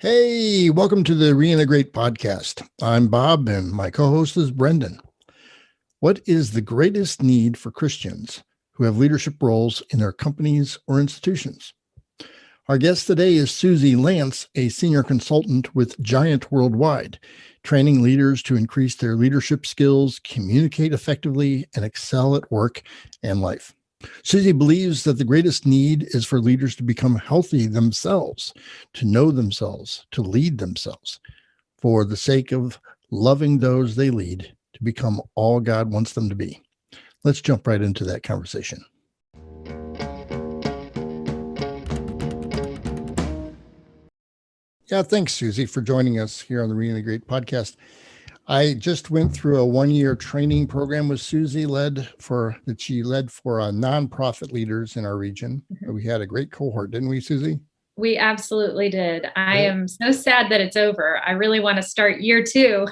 Hey, welcome to the Reintegrate podcast. I'm Bob and my co-host is Brendan. What is the greatest need for Christians who have leadership roles in their companies or institutions? Our guest today is Suzi Lantz, a senior consultant with Giant Worldwide, training leaders to increase their leadership skills, communicate effectively, and excel at work and life. Suzi believes that the greatest need is for leaders to become healthy themselves, to know themselves, to lead themselves, for the sake of loving those they lead, to become all God wants them to be. Let's jump right into that conversation. Yeah, thanks, Suzi, for joining us here on the Reintegrate podcast. I just went through a one-year training program with Suzi that she led for nonprofit leaders in our region. We had a great cohort, didn't we, Suzi? We absolutely did. I am so sad that it's over. I really want to start year 2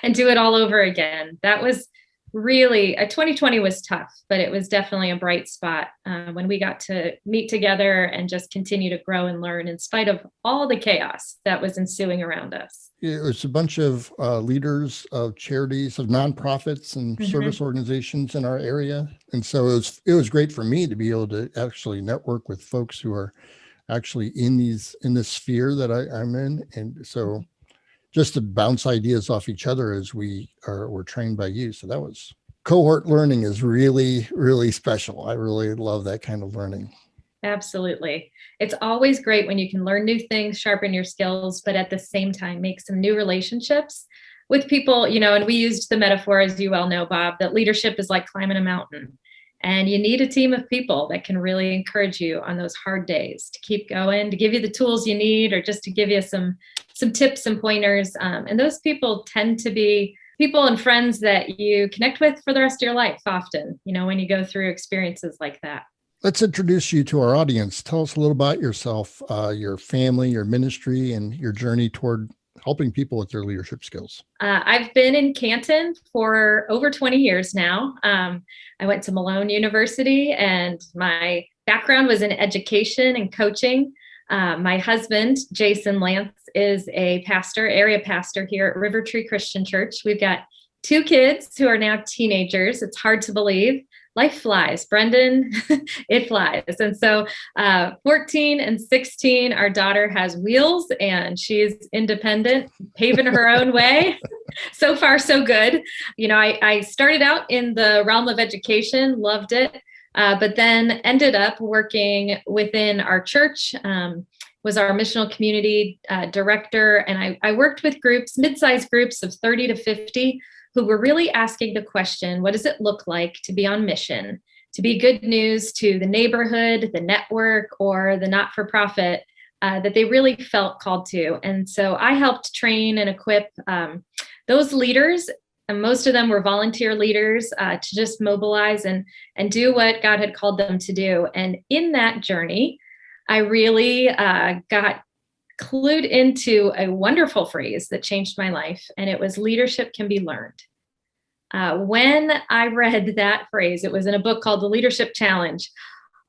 and do it all over again. That was really, 2020 was tough, but it was definitely a bright spot when we got to meet together and just continue to grow and learn in spite of all the chaos that was ensuing around us. It was a bunch of leaders of charities, of nonprofits and service organizations in our area. And so it was great for me to be able to actually network with folks who are actually in this sphere that I'm in. And so just to bounce ideas off each other as we're trained by you. So that was cohort learning is really, really special. I really love that kind of learning. Absolutely. It's always great when you can learn new things, sharpen your skills, but at the same time, make some new relationships with people, and we used the metaphor, as you well know, Bob, that leadership is like climbing a mountain. And you need a team of people that can really encourage you on those hard days to keep going, to give you the tools you need, or just to give you some tips and pointers. And those people tend to be people and friends that you connect with for the rest of your life often, when you go through experiences like that. Let's introduce you to our audience. Tell us a little about yourself, your family, your ministry, and your journey toward helping people with their leadership skills. I've been in Canton for over 20 years now. I went to Malone University, and my background was in education and coaching. My husband, Jason Lantz, is a area pastor here at River Tree Christian Church. We've got 2 kids who are now teenagers. It's hard to believe. Life flies, Brendan, it flies. And so 14 and 16, our daughter has wheels and she's independent, paving her own way. So far, so good. I started out in the realm of education, loved it, but then ended up working within our church, was our missional community director. And I worked with groups, mid-sized groups of 30 to 50, who were really asking the question, what does it look like to be on mission, to be good news to the neighborhood, the network, or the not-for-profit that they really felt called to? And so I helped train and equip those leaders, and most of them were volunteer leaders, to just mobilize and do what God had called them to do. And in that journey, I really got clued into a wonderful phrase that changed my life, and it was leadership can be learned. When I read that phrase, it was in a book called The Leadership Challenge.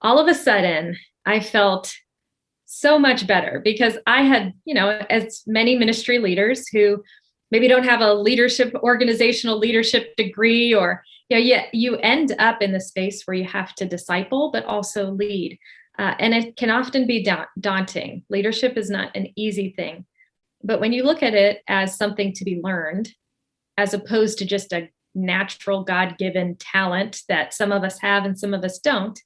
All of a sudden, I felt so much better because I had, as many ministry leaders who maybe don't have a organizational leadership degree, or, yet you end up in the space where you have to disciple, but also lead. And it can often be daunting. Leadership is not an easy thing. But when you look at it as something to be learned, as opposed to just a natural God-given talent that some of us have and some of us don't,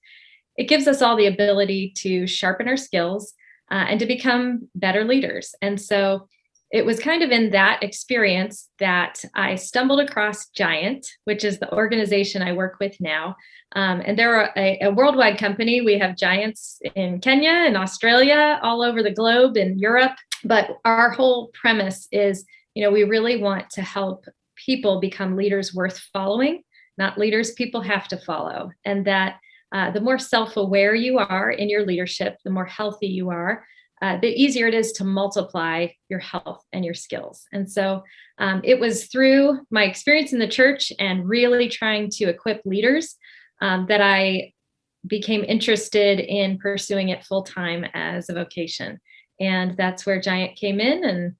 it gives us all the ability to sharpen our skills and to become better leaders. And so it was kind of in that experience that I stumbled across Giant, which is the organization I work with now. And they're a worldwide company. We have Giants in Kenya and Australia, all over the globe, in Europe. But our whole premise is, we really want to help people become leaders worth following, not leaders people have to follow. And that the more self-aware you are in your leadership, the more healthy you are, the easier it is to multiply your health and your skills. And so it was through my experience in the church and really trying to equip leaders that I became interested in pursuing it full-time as a vocation. And that's where Giant came in, and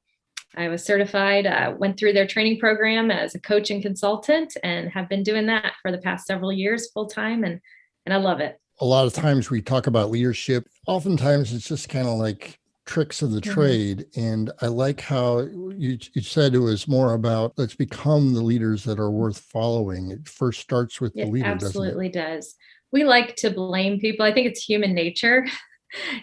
I was certified, went through their training program as a coach and consultant, and have been doing that for the past several years full time. And I love it. A lot of times we talk about leadership. Oftentimes it's just kind of like tricks of the trade. And I like how you said it was more about let's become the leaders that are worth following. It first starts with the leader, doesn't it? Absolutely does. We like to blame people. I think it's human nature.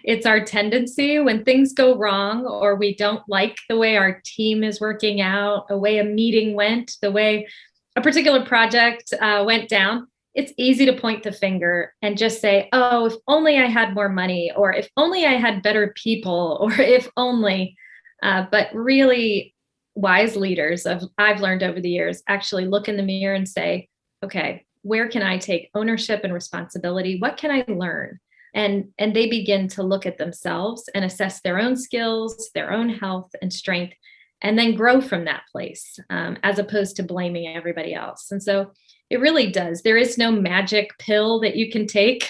It's our tendency when things go wrong, or we don't like the way our team is working out, the way a meeting went, the way a particular project went down. It's easy to point the finger and just say, oh, if only I had more money, or if only I had better people, or if only. But really wise leaders, I've learned over the years, actually look in the mirror and say, okay, where can I take ownership and responsibility? What can I learn? And they begin to look at themselves and assess their own skills, their own health and strength, and then grow from that place, as opposed to blaming everybody else. And so it really does. There is no magic pill that you can take.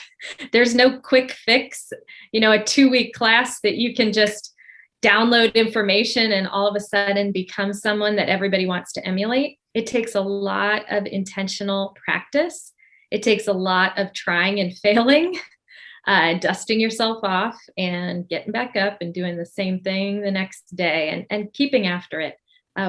There's no quick fix, a 2-week class that you can just download information and all of a sudden become someone that everybody wants to emulate. It takes a lot of intentional practice. It takes a lot of trying and failing. Dusting yourself off and getting back up and doing the same thing the next day and keeping after it.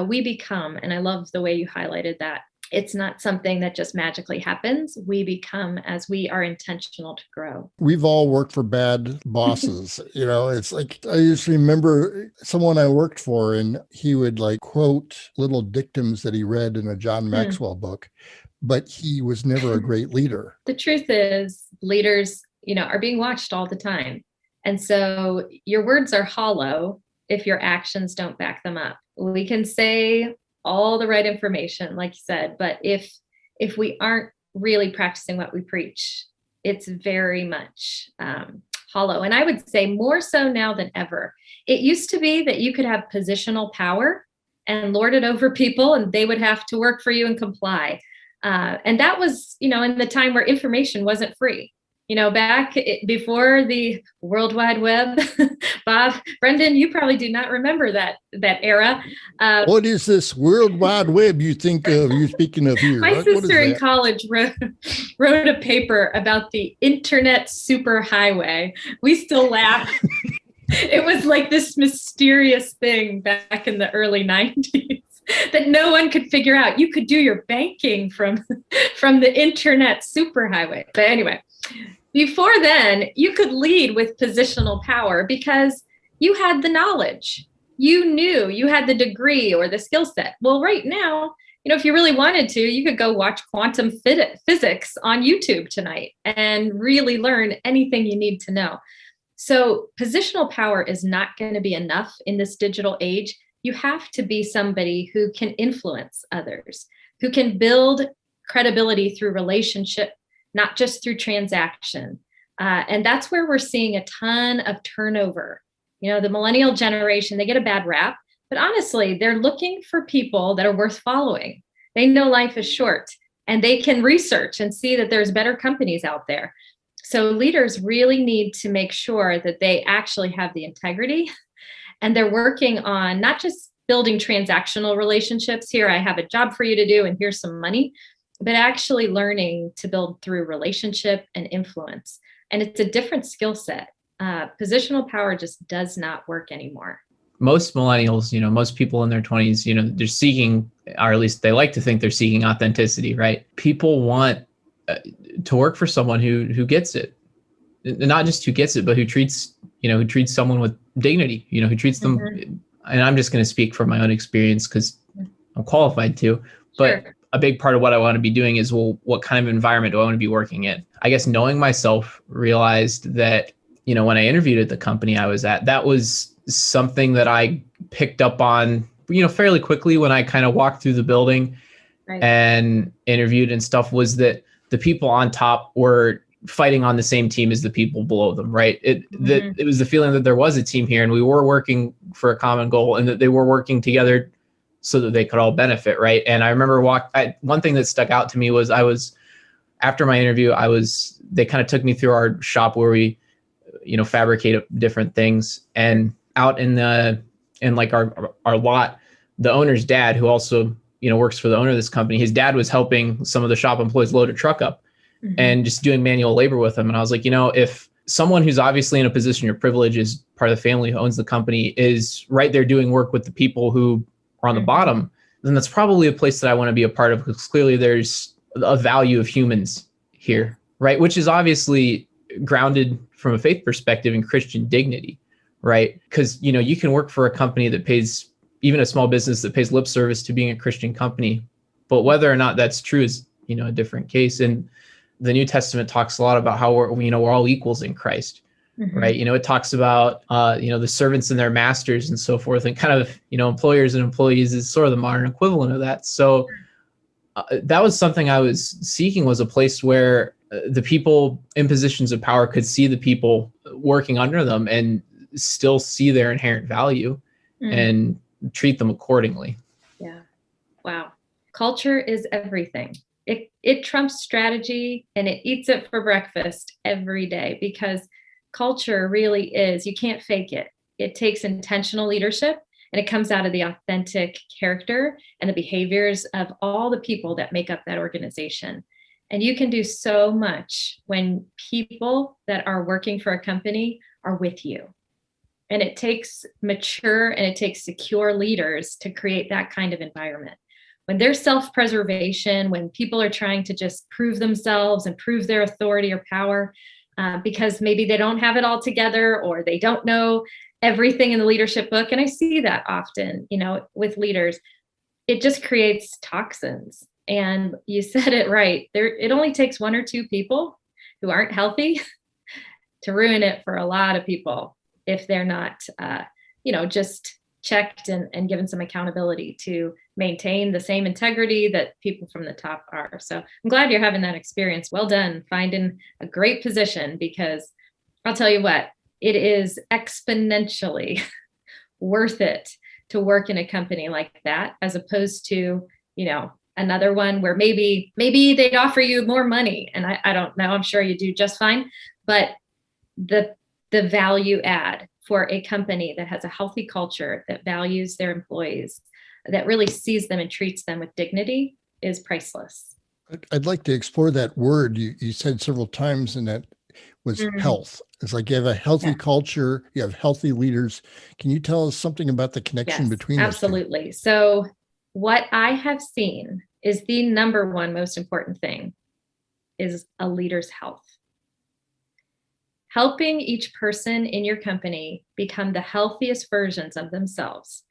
We become, and I love the way you highlighted that, it's not something that just magically happens. We become as we are intentional to grow. We've all worked for bad bosses. It's like, I just remember someone I worked for, and he would like quote little dictums that he read in a John Maxwell book, but he was never a great leader. The truth is, leaders are being watched all the time. And so your words are hollow if your actions don't back them up. We can say all the right information, like you said, but if we aren't really practicing what we preach, it's very much hollow. And I would say more so now than ever. It used to be that you could have positional power and lord it over people, and they would have to work for you and comply. And that was, in the time where information wasn't free. Back before the World Wide Web. Bob, Brendan, you probably do not remember that era. What is this World Wide Web you think of? You're speaking of here. My sister in college wrote a paper about the internet superhighway. We still laugh. It was like this mysterious thing back in the early 90s. That no one could figure out. You could do your banking from the internet superhighway. But anyway, before then, you could lead with positional power because you had the knowledge. You knew, you had the degree or the skill set. Well, right now, if you really wanted to, you could go watch quantum physics on YouTube tonight and really learn anything you need to know. So positional power is not going to be enough in this digital age. You have to be somebody who can influence others, who can build credibility through relationship, not just through transaction. And that's where we're seeing a ton of turnover. The millennial generation, they get a bad rap, but honestly, they're looking for people that are worth following. They know life is short, and they can research and see that there's better companies out there. So leaders really need to make sure that they actually have the integrity. And they're working on not just building transactional relationships. Here, I have a job for you to do, and here's some money, but actually learning to build through relationship and influence. And it's a different skill set. Positional power just does not work anymore. Most millennials, most people in their 20s, they're seeking, or at least they like to think they're seeking authenticity, right? People want to work for someone who gets it. Not just who gets it, but who treats someone with dignity, who treats them. And I'm just going to speak from my own experience because I'm qualified to, but sure. A big part of what I want to be doing is, well, what kind of environment do I want to be working in? I guess knowing myself, realized that, when I interviewed at the company I was at, that was something that I picked up on, fairly quickly when I kind of walked through the building and interviewed and stuff, was that the people on top were fighting on the same team as the people below them, right? It was the feeling that there was a team here and we were working for a common goal and that they were working together so that they could all benefit, right? And I remember one thing that stuck out to me was after my interview, they kind of took me through our shop where we, fabricate different things. And out in like our lot, the owner's dad, who also, works for the owner of this company, his dad was helping some of the shop employees load a truck up and just doing manual labor with them. And I was like, if someone who's obviously in a position of privilege, is part of the family who owns the company, is right there doing work with the people who are on the bottom, then that's probably a place that I want to be a part of, because clearly there's a value of humans here, right? Which is obviously grounded from a faith perspective in Christian dignity, right? Because, you can work for a company that pays, even a small business that pays lip service to being a Christian company, but whether or not that's true is, a different case. And the New Testament talks a lot about how we're all equals in Christ, right? It talks about, the servants and their masters and so forth, and kind of, employers and employees is sort of the modern equivalent of that. So that was something I was seeking, was a place where the people in positions of power could see the people working under them and still see their inherent value and treat them accordingly. Yeah. Wow. Culture is everything. It trumps strategy, and it eats it for breakfast every day, because culture really is, you can't fake it. It takes intentional leadership, and it comes out of the authentic character and the behaviors of all the people that make up that organization. And you can do so much when people that are working for a company are with you. And it takes mature and it takes secure leaders to create that kind of environment. When there's self-preservation, when people are trying to just prove themselves and prove their authority or power, because maybe they don't have it all together, or they don't know everything in the leadership book. And I see that often, with leaders, it just creates toxins. And you said it right. It only takes one or two people who aren't healthy to ruin it for a lot of people, if they're not, just checked and given some accountability to maintain the same integrity that people from the top are. So I'm glad you're having that experience. Well done, finding a great position, because I'll tell you what, it is exponentially worth it to work in a company like that, as opposed to, another one where maybe they'd offer you more money. And I don't know, I'm sure you do just fine. But the value add for a company that has a healthy culture, that values their employees, that really sees them and treats them with dignity, is priceless. I'd like to explore that word you said several times, and that was health. It's like you have a healthy culture, you have healthy leaders. Can you tell us something about the connection between those two? Absolutely. So what I have seen is the number one most important thing is a leader's health. Helping each person in your company become the healthiest versions of themselves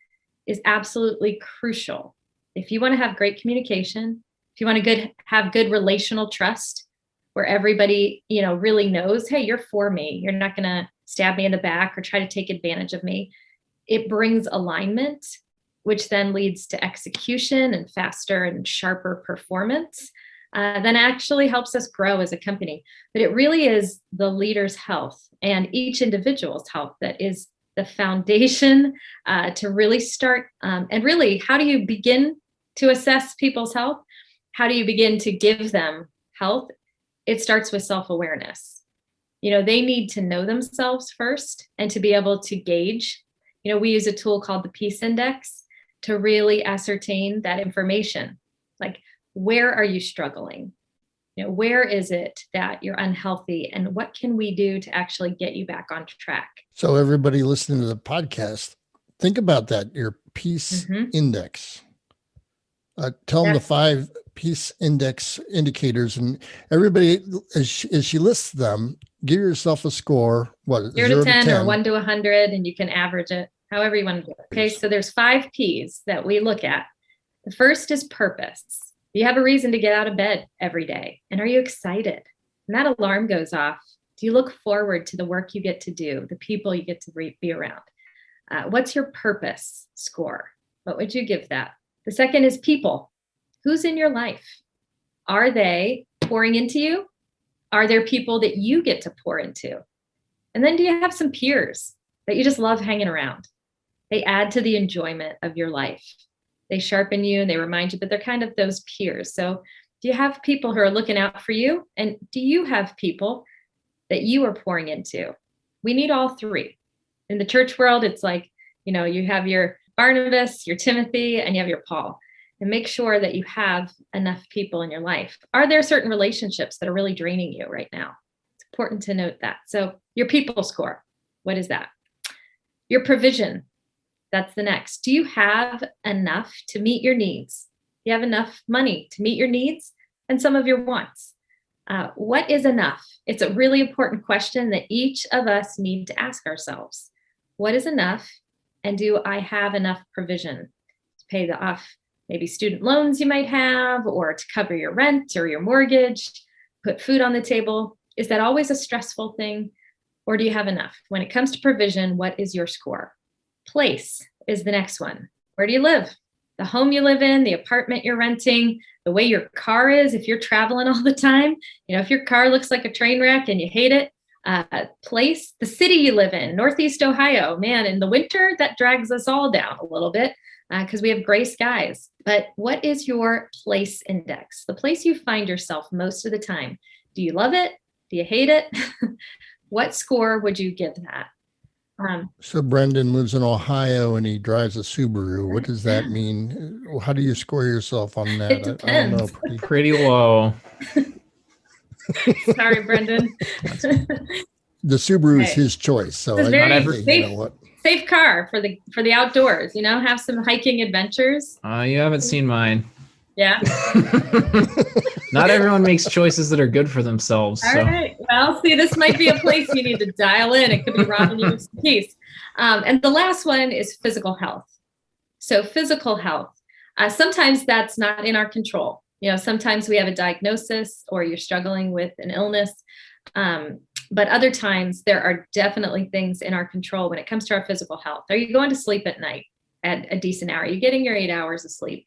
is absolutely crucial. If you want to have great communication, if you want to have good relational trust, where everybody, really knows, hey, you're for me, you're not going to stab me in the back or try to take advantage of me. It brings alignment, which then leads to execution and faster and sharper performance. Then actually helps us grow as a company. But it really is the leader's health and each individual's health that is the foundation to really start. And really, how do you begin to assess people's health? How do you begin to give them health? It starts with self-awareness. They need to know themselves first, and to be able to gauge. We use a tool called the Peace Index to really ascertain that information. Like, where are you struggling? Where is it that you're unhealthy, and what can we do to actually get you back on track? So everybody listening to the podcast, think about that, your Peace Index. Tell them the 5 Peace Index indicators, and everybody, as she lists them, give yourself a score. What, 0 to 10 or 1 to 100, and you can average it however you want to do it. Okay, so there's 5 P's that we look at. The first is purpose. You have a reason to get out of bed every day. And are you excited? When that alarm goes off, do you look forward to the work you get to do, the people you get to be around? What's your purpose score? What would you give that? The second is people. Who's in your life? Are they pouring into you? Are there people that you get to pour into? And then do you have some peers that you just love hanging around? They add to the enjoyment of your life. They sharpen you and they remind you, but they're kind of those peers. So do you have people who are looking out for you? And do you have people that you are pouring into? We need all 3. In the church world, it's like, you have your Barnabas, your Timothy, and you have your Paul. And make sure that you have enough people in your life. Are there certain relationships that are really draining you right now? It's important to note that. So your people score, what is that? Your provision, that's the next. Do you have enough to meet your needs? Do you have enough money to meet your needs and some of your wants? What is enough? It's a really important question that each of us need to ask ourselves. What is enough? And do I have enough provision to pay off maybe student loans you might have, or to cover your rent or your mortgage, put food on the table? Is that always a stressful thing? Or do you have enough? When it comes to provision, what is your score? Place is the next one. Where do you live? The home you live in, the apartment you're renting, the way your car is, if you're traveling all the time, if your car looks like a train wreck and you hate it. Place, the city you live in, Northeast Ohio, man, in the winter, that drags us all down a little bit because we have gray skies. But what is your place index? The place you find yourself most of the time. Do you love it? Do you hate it? What score would you give that? So Brendan lives in Ohio and he drives a Subaru. What does that mean? How do you score yourself on that? It depends. I don't know. Pretty low. Sorry, Brendan. The Subaru is his choice. So it's safe car for the outdoors, have some hiking adventures. You haven't seen mine. Yeah. Not everyone makes choices that are good for themselves. All right. Well, see, this might be a place you need to dial in. It could be robbing you of some peace. And the last one is physical health. So physical health, sometimes that's not in our control. Sometimes we have a diagnosis or you're struggling with an illness. But other times there are definitely things in our control when it comes to our physical health. Are you going to sleep at night at a decent hour? Are you getting your 8 hours of sleep?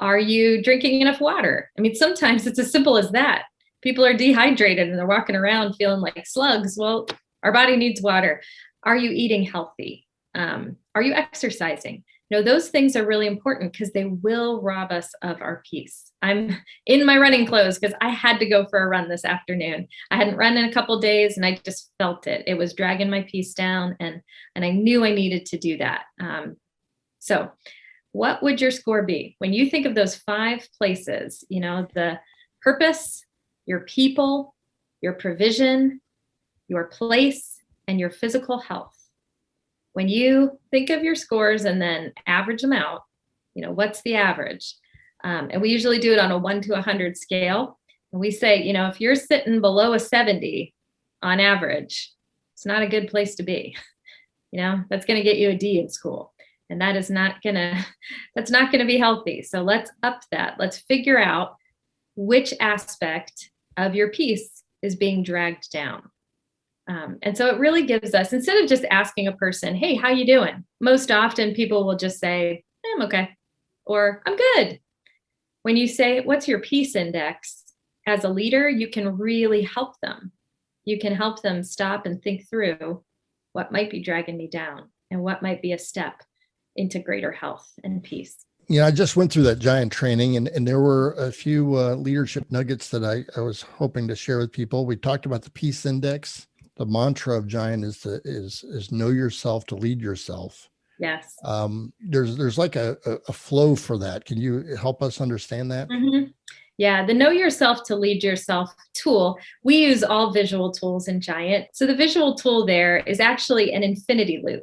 Are you drinking enough water? I mean, sometimes it's as simple as that. People are dehydrated and they're walking around feeling like slugs. Well, our body needs water. Are you eating healthy? Are you exercising? Those things are really important because they will rob us of our peace. I'm in my running clothes because I had to go for a run this afternoon. I hadn't run in a couple of days and I just felt it. It was dragging my peace down and I knew I needed to do that. So what would your score be? When you think of those 5 places, the purpose, your people, your provision, your place, and your physical health. When you think of your scores and then average them out, what's the average? And we usually do it on a 1 to 100 scale. And we say, if you're sitting below a 70 on average, it's not a good place to be. That's going to get you a D in school. And that's not gonna be healthy. So let's up that. Let's figure out which aspect of your peace is being dragged down. And so it really gives us, instead of just asking a person, hey, how you doing? Most often people will just say, I'm okay, or I'm good. When you say, what's your peace index? As a leader, you can really help them. You can help them stop and think through what might be dragging me down and what might be a step into greater health and peace. I just went through that Giant training and there were a few leadership nuggets that I was hoping to share with people. We talked about the peace index. The mantra of Giant is know yourself to lead yourself. Yes. There's like a flow for that. Can you help us understand that? Mm-hmm. Yeah, the know yourself to lead yourself tool. We use all visual tools in Giant. So the visual tool there is actually an infinity loop.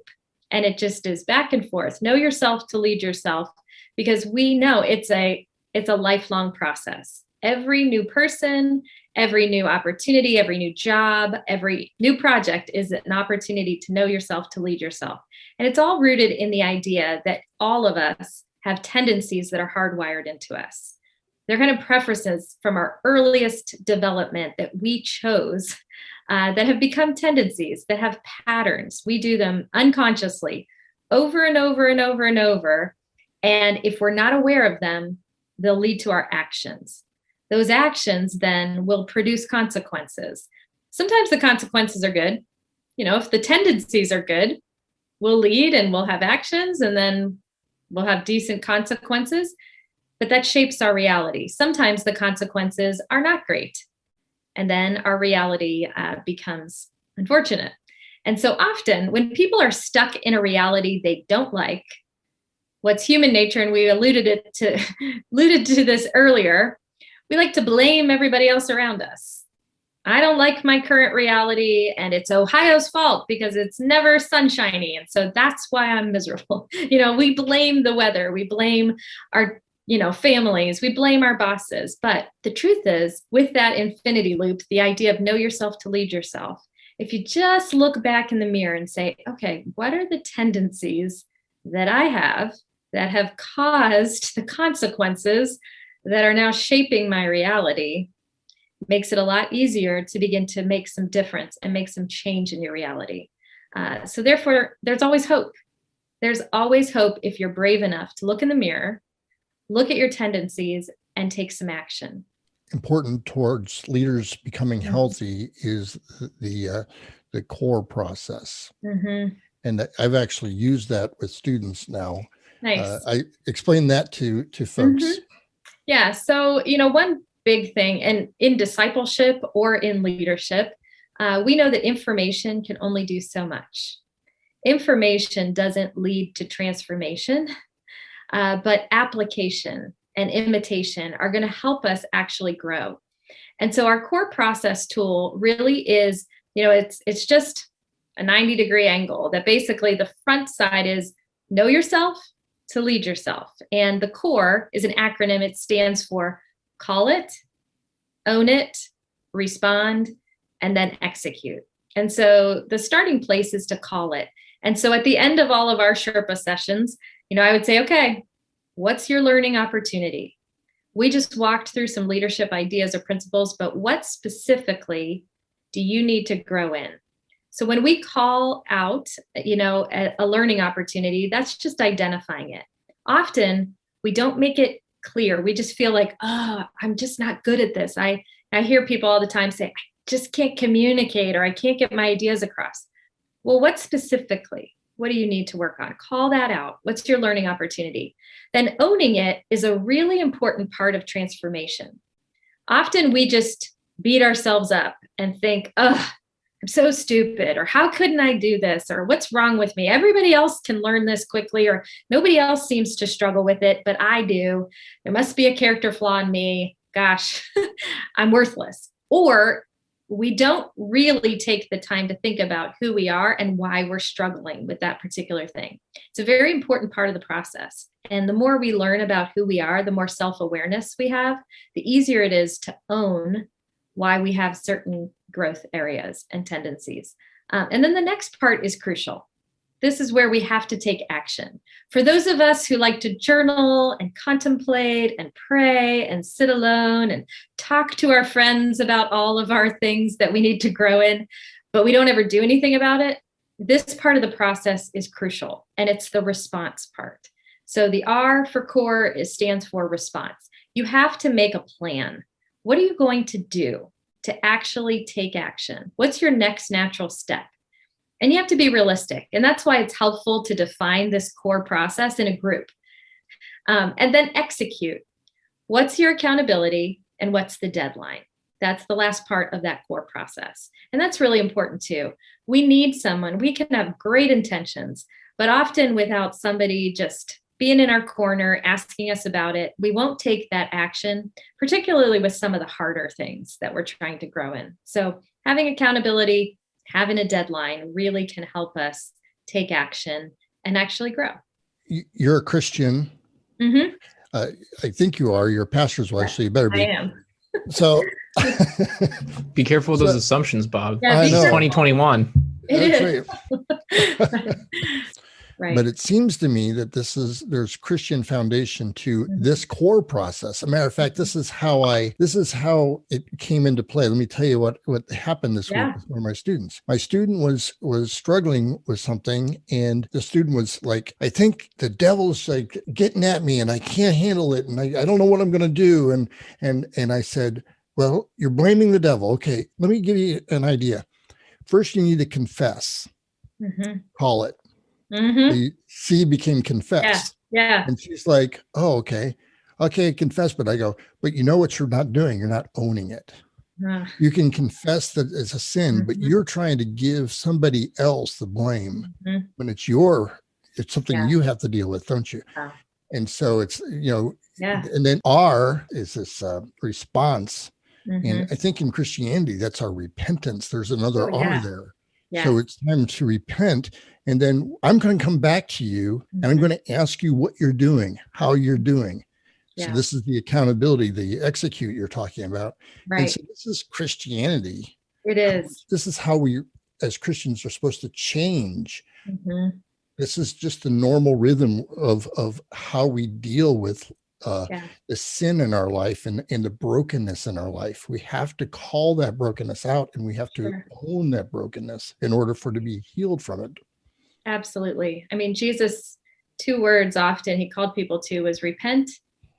And it just is back and forth. Know yourself to lead yourself, because we know it's a lifelong process. Every new person, every new opportunity, every new job, every new project is an opportunity to know yourself, to lead yourself. And it's all rooted in the idea that all of us have tendencies that are hardwired into us. They're kind of preferences from our earliest development that we chose that have become tendencies, that have patterns. We do them unconsciously over and over and over and over. And if we're not aware of them, they'll lead to our actions. Those actions then will produce consequences. Sometimes the consequences are good. If the tendencies are good, we'll lead and we'll have actions and then we'll have decent consequences. But that shapes our reality. Sometimes the consequences are not great. And then our reality becomes unfortunate. And so often when people are stuck in a reality they don't like, what's human nature, and we alluded to this earlier, we like to blame everybody else around us. I don't like my current reality, and it's Ohio's fault because it's never sunshiny. And so that's why I'm miserable. We blame the weather. We blame our, families. We blame our bosses. But the truth is, with that infinity loop, the idea of know yourself to lead yourself, if you just look back in the mirror and say, okay, what are the tendencies that I have that have caused the consequences that are now shaping my reality, makes it a lot easier to begin to make some difference and make some change in your reality. So therefore, there's always hope. There's always hope if you're brave enough to look in the mirror, look at your tendencies, and take some action. Important towards leaders becoming healthy is the core process. Mm-hmm. And I've actually used that with students now. Nice. I explain that to folks. Mm-hmm. Yeah. So, one big thing, and in discipleship or in leadership, we know that information can only do so much. Information doesn't lead to transformation, but application and imitation are going to help us actually grow. And so our core process tool really is, it's just a 90-degree angle that basically the front side is know yourself to lead yourself. And the core is an acronym. It stands for call it, own it, respond, and then execute. And so the starting place is to call it. And so at the end of all of our Sherpa sessions, I would say, okay, what's your learning opportunity? We just walked through some leadership ideas or principles, but what specifically do you need to grow in? So when we call out, a learning opportunity, that's just identifying it. Often we don't make it clear. We just feel like, I'm just not good at this. I hear people all the time say, I just can't communicate, or I can't get my ideas across. Well, what specifically? What do you need to work on? Call that out. What's your learning opportunity? Then owning it is a really important part of transformation. Often we just beat ourselves up and think, I'm so stupid, or how couldn't I do this, or what's wrong with me? Everybody else can learn this quickly, or nobody else seems to struggle with it, but I do. There must be a character flaw in me. Gosh, I'm worthless. Or we don't really take the time to think about who we are and why we're struggling with that particular thing. It's a very important part of the process. And the more we learn about who we are, the more self-awareness we have, the easier it is to own why we have certain growth areas and tendencies. And then the next part is crucial. This is where we have to take action. For those of us who like to journal and contemplate and pray and sit alone and talk to our friends about all of our things that we need to grow in, but we don't ever do anything about it, this part of the process is crucial, and it's the response part. So the R for core stands for response. You have to make a plan. What are you going to do to actually take action? What's your next natural step? And you have to be realistic. And that's why it's helpful to define this core process in a group. And then execute. What's your accountability and what's the deadline? That's the last part of that core process. And that's really important too. We need someone. We can have great intentions, but often without somebody just being in our corner, asking us about it, we won't take that action, particularly with some of the harder things that we're trying to grow in. So having accountability, having a deadline really can help us take action and actually grow. You're a Christian. Mm-hmm. I think you are. You're a pastor's wife, so you better be. I am. So be careful with those assumptions, Bob. Yeah, this is 2021. It is. Right. But it seems to me that there's Christian foundation to this core process. As a matter of fact, this is how it came into play. Let me tell you what happened this week with one of my students. My student was struggling with something, and the student was like, I think the devil's like getting at me and I can't handle it. And I don't know what I'm going to do. And I said, well, you're blaming the devil. Okay, let me give you an idea. First, you need to confess, call it. Mm-hmm. The C became confess. Yeah. And she's like, oh, okay, confess. But I go, but you know what you're not doing? You're not owning it. You can confess that it's a sin, but you're trying to give somebody else the blame when it's something you have to deal with, don't you? And so it's, and then R is this response. And I think in Christianity, that's our repentance. There's another R there. So it's time to repent. And then I'm going to come back to you and I'm going to ask you what you're doing, how you're doing. So this is the accountability, the execute you're talking about. Right. And so this is Christianity. It is. This is how we, as Christians, are supposed to change. This is just the normal rhythm of how we deal with the sin in our life and the brokenness in our life. We have to call that brokenness out, and we have to own that brokenness in order for it to be healed from it. Absolutely. I mean, Jesus, 2 words often he called people to was repent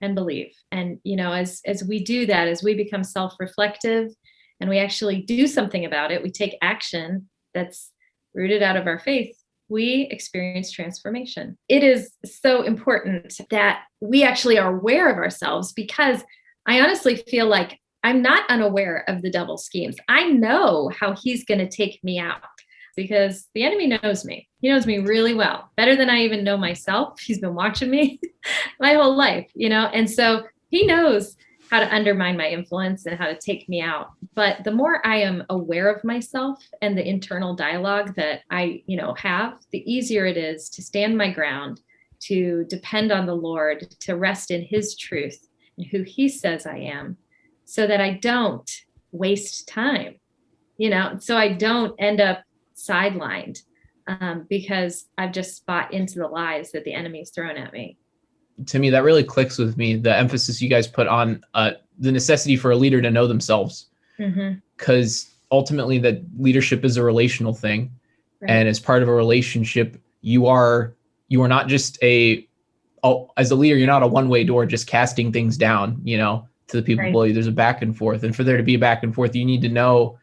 and believe. And, as we do that, as we become self-reflective and we actually do something about it, we take action that's rooted out of our faith, we experience transformation. It is so important that we actually are aware of ourselves, because I honestly feel like I'm not unaware of the devil's schemes. I know how he's going to take me out, because the enemy knows me. He knows me really well, better than I even know myself. He's been watching me my whole life, and so he knows how to undermine my influence and how to take me out. But the more I am aware of myself and the internal dialogue that I, have, the easier it is to stand my ground, to depend on the Lord, to rest in his truth and who he says I am, so that I don't waste time, so I don't end up sidelined because I've just bought into the lies that the enemy's thrown at me. To me, that really clicks with me, the emphasis you guys put on the necessity for a leader to know themselves, because ultimately that leadership is a relational thing. Right. And as part of a relationship, you are not just as a leader, you're not a one-way door just casting things down, to the people below you. There's a back and forth. And for there to be a back and forth, you need to know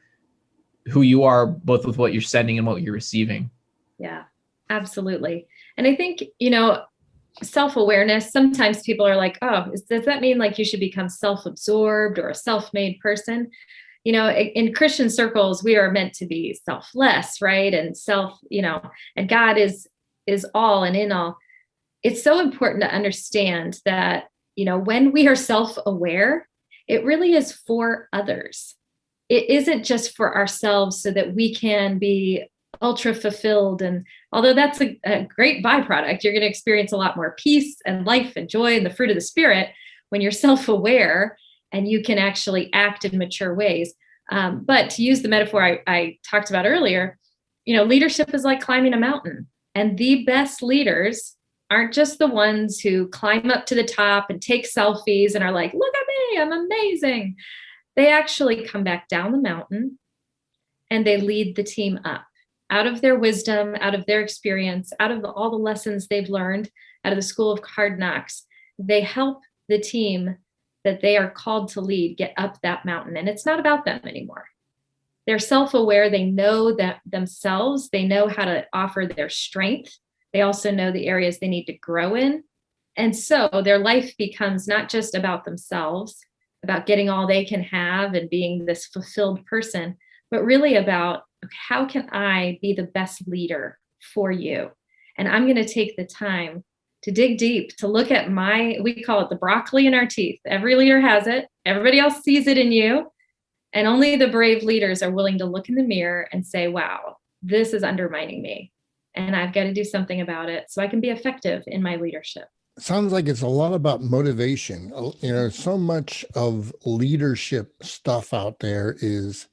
who you are, both with what you're sending and what you're receiving. Yeah, absolutely. And I think, self-awareness, sometimes people are like, does that mean like you should become self-absorbed or a self-made person? In Christian circles, we are meant to be selfless, right? And and God is all and in all. It's so important to understand that, when we are self-aware, it really is for others. It isn't just for ourselves so that we can be ultra fulfilled. And although that's a great byproduct, you're going to experience a lot more peace and life and joy and the fruit of the Spirit when you're self-aware and you can actually act in mature ways. But to use the metaphor I talked about earlier, leadership is like climbing a mountain, and the best leaders aren't just the ones who climb up to the top and take selfies and are like, look at me, I'm amazing. They actually come back down the mountain and they lead the team up out of their wisdom, out of their experience, out of all the lessons they've learned out of the school of hard knocks. They help the team that they are called to lead get up that mountain. And it's not about them anymore. They're self-aware. They know that themselves. They know how to offer their strength. They also know the areas they need to grow in. And so their life becomes not just about themselves, about getting all they can have and being this fulfilled person, but really about how can I be the best leader for you? And I'm going to take the time to dig deep, to look at we call it the broccoli in our teeth. Every leader has it. Everybody else sees it in you. And only the brave leaders are willing to look in the mirror and say, wow, this is undermining me. And I've got to do something about it so I can be effective in my leadership. Sounds like it's a lot about motivation. So much of leadership stuff out there is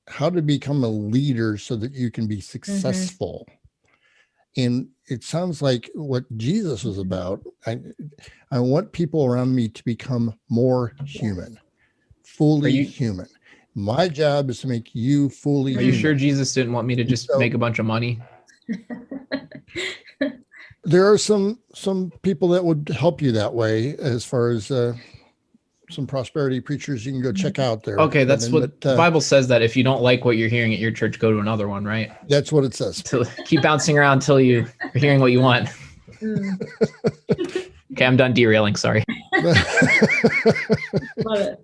how to become a leader so that you can be successful. And it sounds like what Jesus was about. I want people around me to become more human, fully human. My job is to make you fully human. Are you sure Jesus didn't want me to just make a bunch of money? There are some people that would help you that way, as far as some prosperity preachers you can go check out there. Okay, that's what the Bible says, that if you don't like what you're hearing at your church, go to another one, right? That's what it says. To keep bouncing around until you're hearing what you want. Okay, I'm done derailing. Sorry. Love it.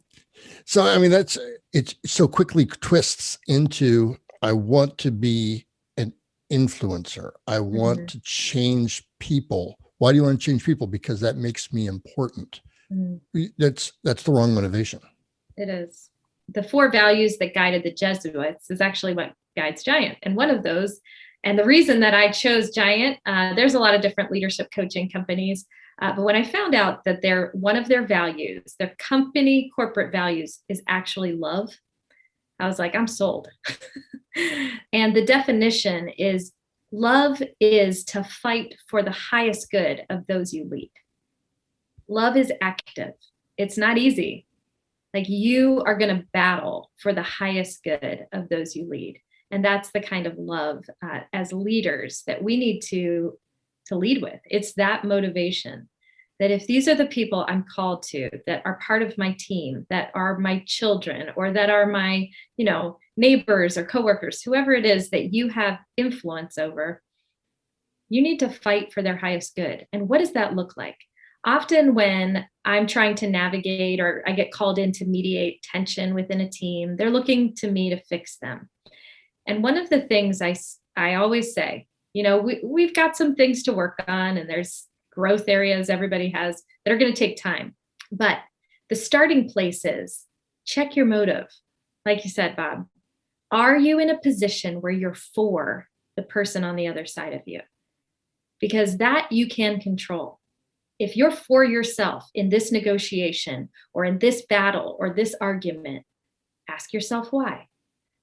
So, I mean, it so quickly twists into, I want to be an influencer. I want to change people. Why do you want to change people? Because that makes me important. That's the wrong motivation. It is. The 4 values that guided the Jesuits is actually what guides Giant. And one of those, and the reason that I chose Giant, there's a lot of different leadership coaching companies. But when I found out that one of their values, their company corporate values, is actually love, I was like, I'm sold. And the definition is, love is to fight for the highest good of those you lead. Love is active. It's not easy. Like, you are going to battle for the highest good of those you lead. And that's the kind of love as leaders that we need to lead with. It's that motivation that if these are the people I'm called to, that are part of my team, that are my children, or that are my, neighbors or coworkers, whoever it is that you have influence over, you need to fight for their highest good. And what does that look like? Often when I'm trying to navigate, or I get called in to mediate tension within a team, they're looking to me to fix them. And one of the things I always say, we've got some things to work on, and there's growth areas everybody has that are going to take time. But the starting place is, check your motive. Like you said, Bob, are you in a position where you're for the person on the other side of you? Because that you can control. If you're for yourself in this negotiation, or in this battle, or this argument, ask yourself why.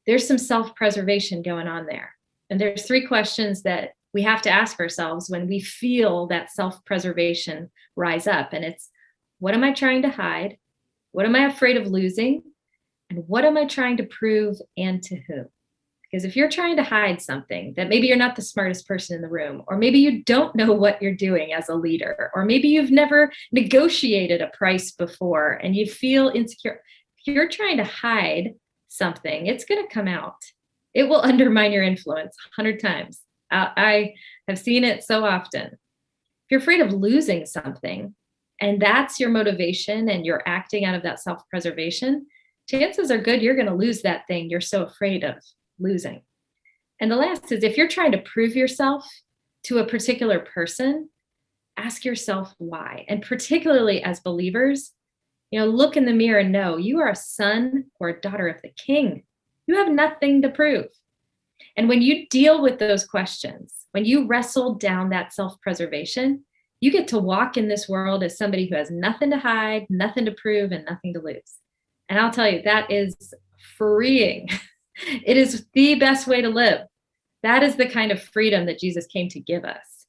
There's some self-preservation going on there. And there's 3 questions that we have to ask ourselves when we feel that self-preservation rise up. And it's, what am I trying to hide? What am I afraid of losing? And what am I trying to prove, and to who? Because if you're trying to hide something, that maybe you're not the smartest person in the room, or maybe you don't know what you're doing as a leader, or maybe you've never negotiated a price before and you feel insecure. If you're trying to hide something, it's going to come out. It will undermine your influence 100 times. I have seen it so often. If you're afraid of losing something, and that's your motivation, and you're acting out of that self-preservation, chances are good you're going to lose that thing you're so afraid of losing. And the last is, if you're trying to prove yourself to a particular person, ask yourself why. And particularly as believers, look in the mirror and know you are a son or a daughter of the King. You have nothing to prove. And when you deal with those questions, when you wrestle down that self-preservation, you get to walk in this world as somebody who has nothing to hide, nothing to prove, and nothing to lose. And I'll tell you, that is freeing. It is the best way to live. That is the kind of freedom that Jesus came to give us.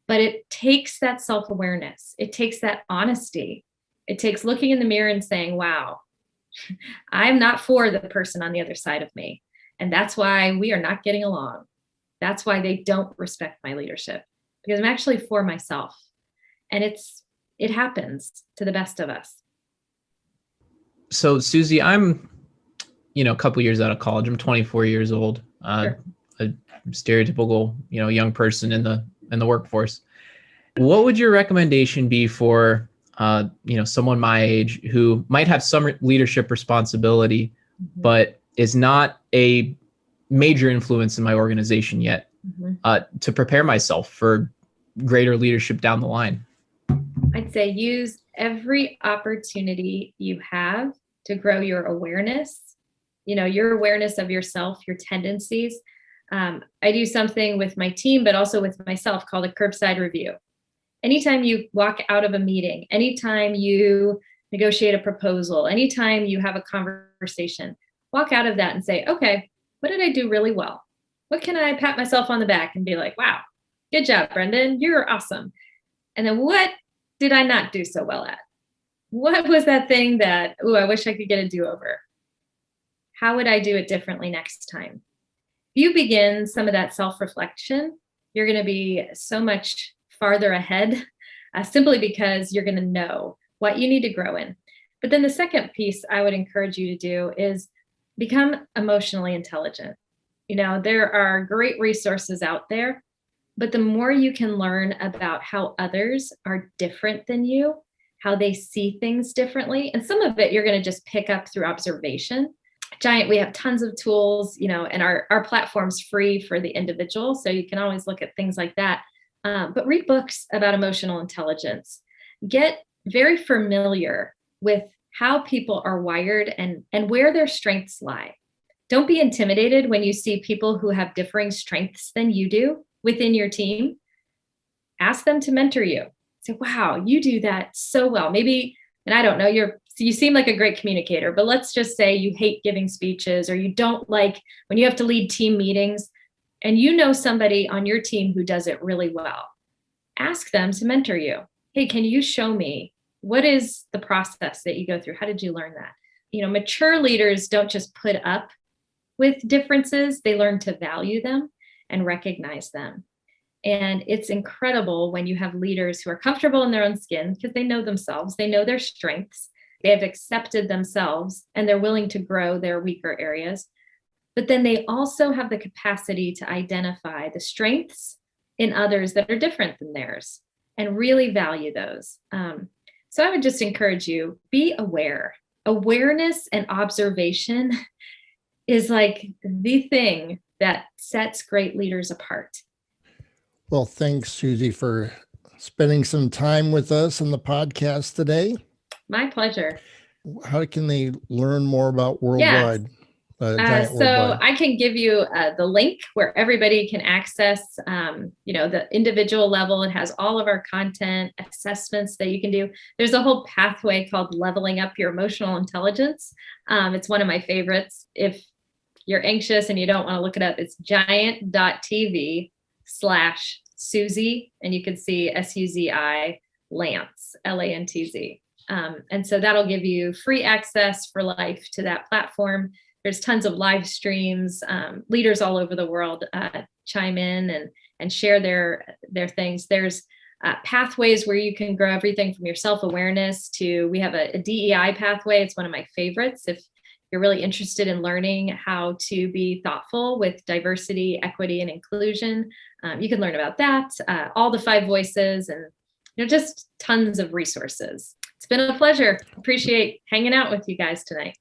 But it takes that self-awareness. It takes that honesty. It takes looking in the mirror and saying, wow, I'm not for the person on the other side of me. And that's why we are not getting along. That's why they don't respect my leadership, because I'm actually for myself. And it happens to the best of us. So Suzi, I'm, a couple years out of college. I'm 24 years old, Sure. A stereotypical, young person in the workforce. What would your recommendation be for, someone my age who might have some leadership responsibility, but is not a major influence in my organization yet, to prepare myself for greater leadership down the line? I'd say use every opportunity you have to grow your awareness, your awareness of yourself, your tendencies. I do something with my team, but also with myself, called a curbside review. Anytime you walk out of a meeting, anytime you negotiate a proposal, anytime you have a conversation, walk out of that and say, okay, what did I do really well? What can I pat myself on the back and be like, wow, good job, Brendan, you're awesome. And then what did I not do so well at? What was that thing that, I wish I could get a do-over? How would I do it differently next time? If you begin some of that self-reflection, you're going to be so much farther ahead, simply because you're going to know what you need to grow in. But then the second piece I would encourage you to do is become emotionally intelligent. There are great resources out there, but the more you can learn about how others are different than you, how they see things differently. And some of it you're going to just pick up through observation. We have tons of tools, and our platform's free for the individual. So you can always look at things like that. But read books about emotional intelligence. Get very familiar with how people are wired and where their strengths lie. Don't be intimidated when you see people who have differing strengths than you do within your team. Ask them to mentor you. Say, wow, you do that so well. Maybe, and I don't know, you seem like a great communicator, but let's just say you hate giving speeches, or you don't like when you have to lead team meetings, and you know somebody on your team who does it really well. Ask them to mentor you. Hey, can you show me what is the process that you go through? How did you learn that? Mature leaders don't just put up with differences, they learn to value them and recognize them. And it's incredible when you have leaders who are comfortable in their own skin because they know themselves, they know their strengths, they have accepted themselves, and they're willing to grow their weaker areas. But then they also have the capacity to identify the strengths in others that are different than theirs and really value those. So I would just encourage you, be aware. Awareness and observation is like the thing that sets great leaders apart. Well, thanks, Suzi, for spending some time with us on the podcast today. My pleasure. How can they learn more about Worldwide? Yes. So I can give you the link where everybody can access, the individual level. It has all of our content, assessments that you can do. There's a whole pathway called Leveling Up Your Emotional Intelligence. It's one of my favorites. If you're anxious and you don't want to look it up, it's giant.tv/Suzi, and you can see Suzi Lantz, Lantz. And so that'll give you free access for life to that platform. There's tons of live streams. Leaders all over the world chime in and share their things. There's pathways where you can grow everything from your self-awareness to, we have a DEI pathway. It's one of my favorites. If you're really interested in learning how to be thoughtful with diversity, equity, and inclusion, you can learn about that, all the 5 voices, and just tons of resources. It's been a pleasure. Appreciate hanging out with you guys tonight.